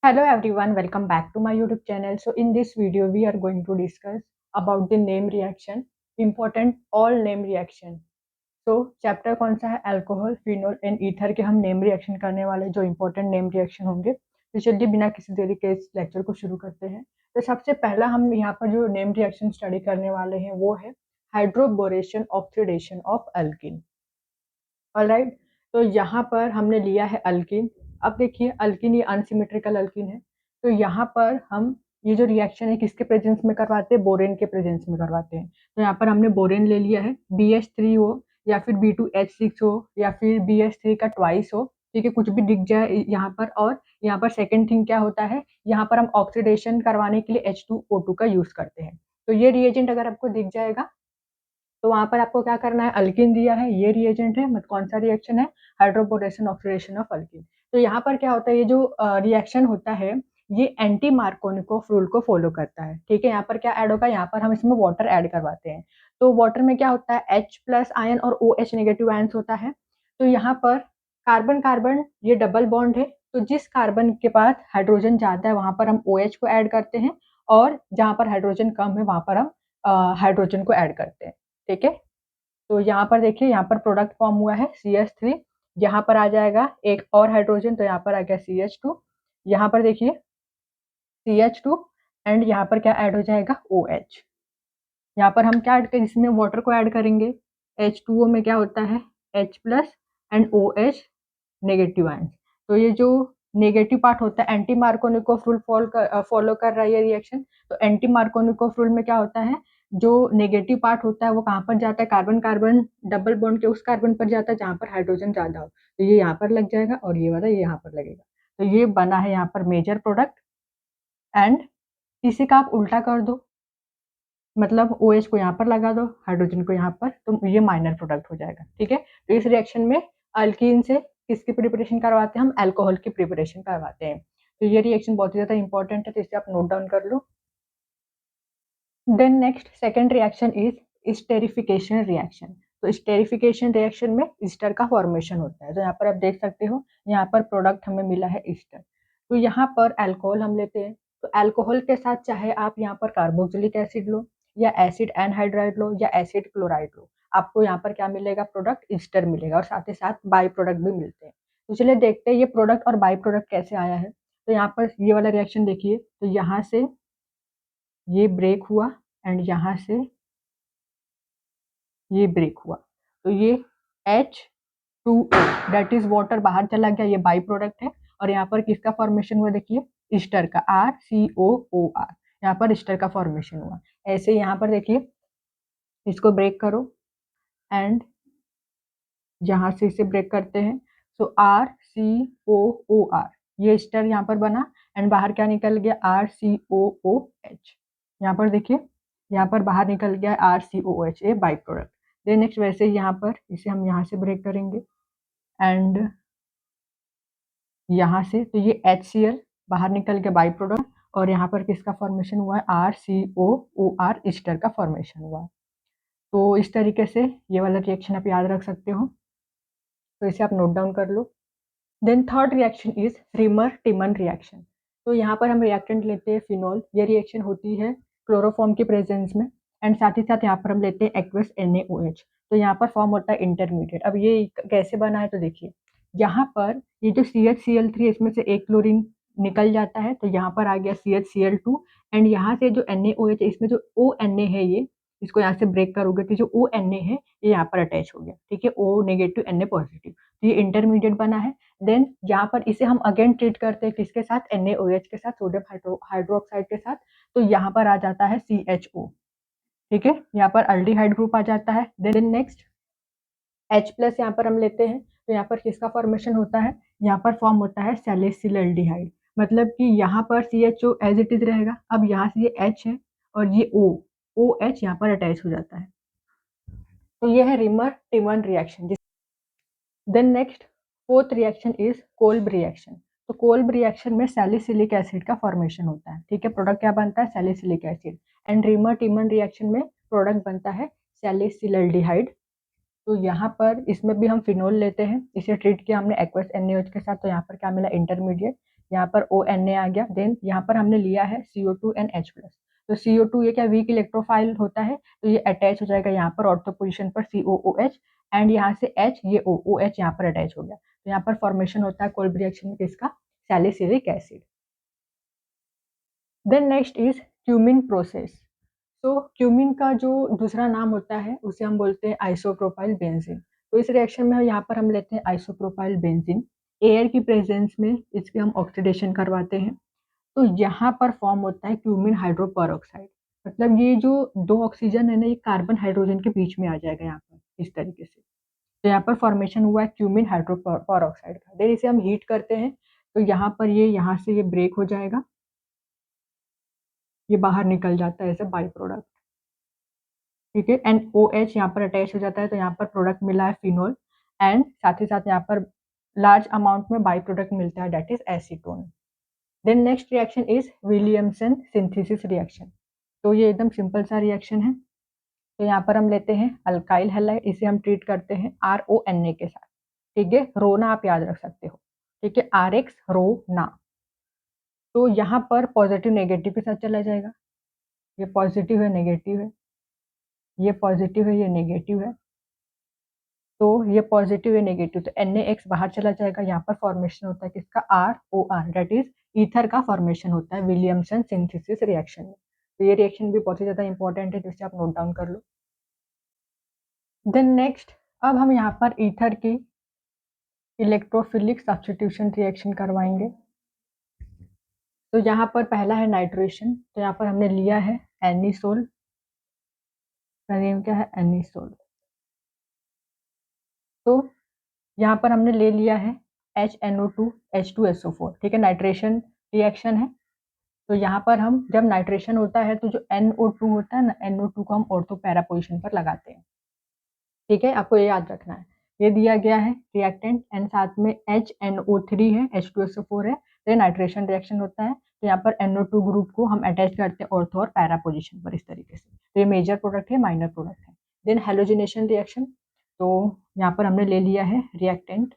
Hello everyone, welcome back to my YouTube channel. So in this video, we are going to discuss about the name reaction, important all name reaction. तो chapter कौन सा है? Alcohol, phenol and ether के हम name reaction करने वाले जो important name reaction होंगे। तो चलिए बिना किसी देरी के इस लेक्चर को शुरू करते हैं। तो सबसे पहला हम यहाँ पर जो नेम रिएक्शन स्टडी करने वाले हैं वो है hydroboration oxidation of alkene. Alright, तो यहाँ पर हमने लिया है अल्किन। अब देखिए अल्किन ये अनसिमेट्रिकल अल्किन है, तो यहाँ पर हम ये जो रिएक्शन है किसके प्रेजेंस में करवाते हैं? बोरेन के प्रेजेंस में करवाते हैं। तो यहाँ पर हमने बोरेन ले लिया है, BH3 हो या फिर B2H6 हो या फिर BH3 का ट्वाइस हो, ठीक है, कुछ भी दिख जाए यहाँ पर। और यहाँ पर सेकेंड थिंग क्या होता है, यहाँ पर हम ऑक्सीडेशन करवाने के लिए H2O2 का यूज करते हैं। तो ये रिएजेंट अगर आपको दिख जाएगा तो वहां पर आपको क्या करना है, अल्किन दिया है, ये रिएजेंट है, मतलब कौन सा रिएक्शन है? Hydroboration oxidation of alkene. तो यहाँ पर क्या होता है, ये जो रिएक्शन होता है ये एंटी मार्कोनिकोव रूल को फॉलो करता है, ठीक है। यहाँ पर क्या ऐड होगा, यहाँ पर हम इसमें वाटर ऐड करवाते हैं। तो वाटर में क्या होता है, H प्लस आयन और OH नेगेटिव आयन्स होता है। तो यहाँ पर कार्बन कार्बन ये डबल बॉन्ड है, तो जिस कार्बन के पास हाइड्रोजन ज्यादा है वहां पर हम OH को ऐड करते हैं, और जहां पर हाइड्रोजन कम है वहां पर हम हाइड्रोजन को ऐड करते हैं, ठीक है। तो यहाँ पर देखिए, यहाँ पर प्रोडक्ट फॉर्म हुआ है CH3, यहाँ पर आ जाएगा एक और हाइड्रोजन, तो यहाँ पर आ गया CH2, यहाँ पर देखिए CH2, एंड यहाँ पर क्या ऐड हो जाएगा, OH। यहाँ पर हम क्या ऐड करें, इसमें वाटर को ऐड करेंगे, H2O में क्या होता है, H plus and OH negative ions. तो ये जो नेगेटिव पार्ट होता है, एंटी मार्कोनिकोव रूल फॉलो कर रहा है ये रिएक्शन। तो एंटी मार्कोनिकोव रूल में क्या होता है, जो नेगेटिव पार्ट होता है वो कहाँ पर जाता है, कार्बन कार्बन डबल बॉन्ड के उस कार्बन पर जाता है जहाँ पर हाइड्रोजन ज्यादा हो। तो ये यहाँ पर लग जाएगा और ये वाला ये यहाँ पर लगेगा। तो ये बना है यहाँ पर मेजर प्रोडक्ट, एंड इसी का आप उल्टा कर दो, मतलब OH को यहाँ पर लगा दो, हाइड्रोजन को यहाँ पर, तो ये माइनर प्रोडक्ट हो जाएगा, ठीक है। तो इस रिएक्शन में अल्कीन से किसकी प्रिपरेशन करवाते हैं, हम अल्कोहल की प्रिपरेशन करवाते हैं। तो ये रिएक्शन बहुत ही ज्यादा इंपॉर्टेंट है, तो इसे आप नोट डाउन कर लो। Then next second reaction is esterification reaction. तो स्टेरिफिकेशन रिएक्शन में ईस्टर का फॉर्मेशन होता है। तो यहाँ पर आप देख सकते हो, यहाँ पर प्रोडक्ट हमें मिला है ईस्टर। तो यहाँ पर अल्कोहल हम लेते हैं, तो अल्कोहल के साथ चाहे आप यहाँ पर कार्बोक्सिलिक एसिड लो या एसिड एनहाइड्राइड लो या एसिड क्लोराइड लो, आपको यहाँ पर क्या मिलेगा, प्रोडक्ट ईस्टर मिलेगा, और साथ ही साथ बाई प्रोडक्ट भी मिलते हैं। तो चलिए देखते हैं ये प्रोडक्ट और बाई प्रोडक्ट कैसे आया है। तो यहाँ पर ये वाला रिएक्शन देखिए, तो यहाँ से ये ब्रेक हुआ एंड यहाँ से ये ब्रेक हुआ, तो ये H2O दैट इज वाटर बाहर चला गया, ये बाई प्रोडक्ट है। और यहाँ पर किसका फॉर्मेशन हुआ, देखिए ईस्टर का, RCOOR, यहाँ पर ईस्टर का फॉर्मेशन हुआ। ऐसे यहाँ पर देखिए, इसको ब्रेक करो एंड यहाँ से इसे ब्रेक करते हैं, तो RCOOR, ये ईस्टर यहाँ पर बना, एंड बाहर क्या निकल गया, RCOOH। यहाँ पर देखिए, यहाँ पर बाहर निकल गया RCOOH, ये बाई प्रोडक्ट। देन नेक्स्ट वैसे ही यहाँ पर इसे हम यहाँ से ब्रेक करेंगे, एंड यहाँ से तो ये HCl बाहर निकल के बाई प्रोडक्ट, और यहाँ पर किसका फॉर्मेशन हुआ है, RCOOR ईस्टर का फॉर्मेशन हुआ। तो इस तरीके से ये वाला रिएक्शन आप याद रख सकते हो, तो इसे आप नोट डाउन कर लो। Then third reaction is Reimer Tiemann reaction. तो यहाँ पर हम रिएक्टेंट लेते हैं फिनॉल, ये रिएक्शन होती है क्लोरोफॉर्म के प्रेजेंस में, एंड साथ ही साथ यहाँ पर हम लेते हैं एक्वस NaOH। तो यहाँ पर फॉर्म होता है इंटरमीडिएट। अब ये कैसे बना है, तो देखिए यहाँ पर ये जो CHCl3 इसमें से एक क्लोरीन निकल जाता है, तो यहाँ पर आ गया CHCl2, एंड यहाँ से जो NaOH है इसमें जो ONa है, ये इसको यहाँ से ब्रेक करोगे तो जो ONa है ये यहाँ पर अटैच हो गया, ठीक है, O नेगेटिव Na पॉजिटिव, तो ये इंटरमीडिएट बना है। देन यहाँ पर इसे हम अगेन ट्रीट करते हैं किसके साथ, NaOH के साथ, सोडियम हाइड्रोक्साइड के साथ। तो यहाँ पर आ जाता है CHO, ठीक है, यहाँ पर अल्डिहाइड ग्रुप आ जाता है। देन नेक्स्ट H प्लस यहाँ पर हम लेते हैं, तो यहाँ पर किसका फॉर्मेशन होता है, यहाँ पर फॉर्म होता है सैलिसिलल्डिहाइड, मतलब कि यहाँ पर CHO एज इट इज रहेगा। अब यहाँ से ये H है और ये OH यहाँ पर अटैच हो जाता है। तो ये है Reimer Tiemann reaction. Then next fourth reaction is Kolbe reaction. तो कोल्ब रिएक्शन में सैलिसिलिक एसिड का फॉर्मेशन होता है, ठीक है, प्रोडक्ट क्या बनता है, salicylic acid. And Reimer Tiemann reaction में प्रोडक्ट बनता है सैलिसिलल्डिहाइड। तो यहाँ पर इसमें भी हम फिनोल लेते हैं, इसे ट्रीट किया हमने एक्वस NaOH के साथ, तो यहाँ पर क्या मिला, इंटरमीडिएट यहाँ पर ONA आ गया। देन यहाँ पर हमने लिया है CO2 एंड H प्लस। तो CO2 ये क्या वीक इलेक्ट्रोफाइल होता है, तो ये अटैच हो जाएगा यहाँ पर ऑर्थो पोजिशन पर COOH, एंड यहाँ से H, ये OH यहाँ पर अटैच हो गया। तो यहाँ पर फॉर्मेशन होता है कोल्ब रिएक्शन में किसका, salicylic acid. Then next is cumene process. तो क्यूमिन का जो दूसरा नाम होता है उसे हम बोलते हैं आइसोप्रोपाइल बेंजीन। तो इस रिएक्शन में यहाँ पर हम लेते हैं आइसोप्रोपाइल बेंजीन, एयर की प्रेजेंस में इसके हम ऑक्सीडेशन करवाते हैं। तो यहाँ पर फॉर्म होता है क्यूमिन हाइड्रोपेरोक्साइड। मतलब ये जो दो ऑक्सीजन है ना, ये कार्बन हाइड्रोजन के बीच में आ जाएगा यहाँ पर इस तरीके से। तो यहाँ पर फॉर्मेशन हुआ है क्यूमिन हाइड्रोपेरोक्साइड का। देन इसे हम हीट करते हैं, तो यहाँ पर ये यहाँ से ये ब्रेक हो जाएगा, ये बाहर निकल जाता है एज अ बाई प्रोडक्ट। ठीक है, एंड OH यहाँ पर अटैच हो जाता है, तो यहाँ पर प्रोडक्ट मिला है फिनोल, एंड साथ ही साथ यहाँ पर लार्ज अमाउंट में बाई प्रोडक्ट मिलता है, that is acetone. Then next reaction is Williamson synthesis reaction. तो ये एकदम सिंपल सा रिएक्शन है। तो यहाँ पर हम लेते हैं अल्काइल हैलाइड, इसे हम ट्रीट करते हैं RONA के साथ। ठीक है, रोना आप याद रख सकते हो। ठीक है, RX रोना। तो यहाँ पर पॉजिटिव नेगेटिव के साथ चला जाएगा, ये पॉजिटिव है नेगेटिव है, ये पॉजिटिव है ये नेगेटिव है, तो ये पॉजिटिव है नेगेटिव, तो NaX बाहर चला जाएगा। यहाँ पर फॉर्मेशन होता है किसका, ROR, दैट इज ईथर का फॉर्मेशन होता है विलियमसन सिंथेसिस रिएक्शन में। तो ये रिएक्शन भी बहुत ही ज्यादा इंपॉर्टेंट है, जिससे आप नोट डाउन कर लो। देन नेक्स्ट, अब हम यहाँ पर ईथर की इलेक्ट्रोफिलिक सब्स्टिट्यूशन रिएक्शन करवाएंगे। तो यहाँ पर पहला है नाइट्रेशन। तो यहाँ पर हमने लिया है एनिसोल, का नेम क्या है, एनिसोल। तो यहाँ पर हमने ले लिया है HNO2 H2SO4। ठीक है, नाइट्रेशन रिएक्शन है। तो यहाँ पर हम जब नाइट्रेशन होता है तो जो NO2 होता है ना, NO2 को हम ऑर्थो पैरा पोजिशन पर लगाते हैं। ठीक है, आपको ये याद रखना है। ये दिया गया है रिएक्टेंट, एंड साथ में HNO3 है, H2SO4 है। तो ये नाइट्रेशन रिएक्शन होता है। तो यहाँ पर NO2 ग्रुप को हम अटैच करते हैं ऑर्थो और पैरा पोजिशन पर इस तरीके से। तो ये मेजर प्रोडक्ट है, माइनर प्रोडक्ट है। Then halogenation reaction. तो यहाँ पर हमने ले लिया है रिएक्टेंट,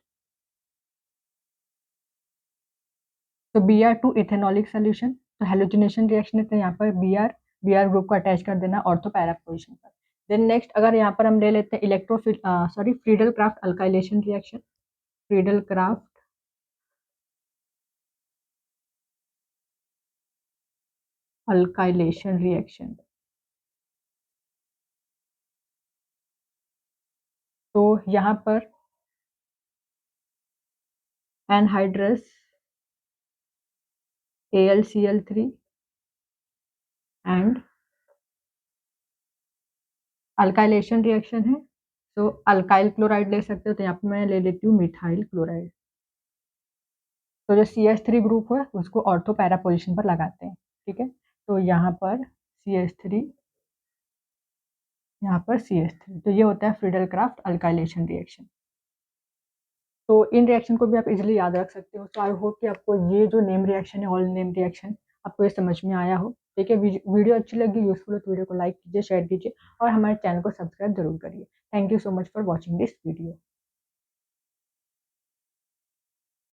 तो Br2 इथेनॉलिक सोल्यूशन। तो हेलोजिनेशन रिएक्शन है, तो यहाँ पर Br ग्रुप को अटैच कर देना ऑर्थो पैरा पोजिशन पर। देन नेक्स्ट, अगर यहाँ पर हम ले लेते हैं Friedel craft alkylation reaction. Friedel craft alkylation reaction. तो यहाँ पर anhydrous AlCl3 and alkylation reaction है। तो अल्काइल क्लोराइड ले सकते हो, तो यहाँ पर मैं ले लेती हूँ मिथाइल क्लोराइड। तो जो CH3 ग्रुप है उसको ऑर्थो पैरा पोजिशन पर लगाते हैं। ठीक है, तो यहाँ पर CH3, यहाँ पर CH3, तो ये होता है फ्रीडल क्राफ्ट अल्काइलेशन रिएक्शन। तो इन रिएक्शन को भी आप इजीली याद रख सकते हो। तो आई होप कि आपको ये जो नेम रिएक्शन है, ऑल नेम रिएक्शन, आपको ये समझ में आया हो। ठीक है, वीडियो अच्छी लगी, यूजफुल हो तो वीडियो को लाइक कीजिए, शेयर कीजिए, और हमारे चैनल को सब्सक्राइब जरूर करिए। Thank you so much for watching this video.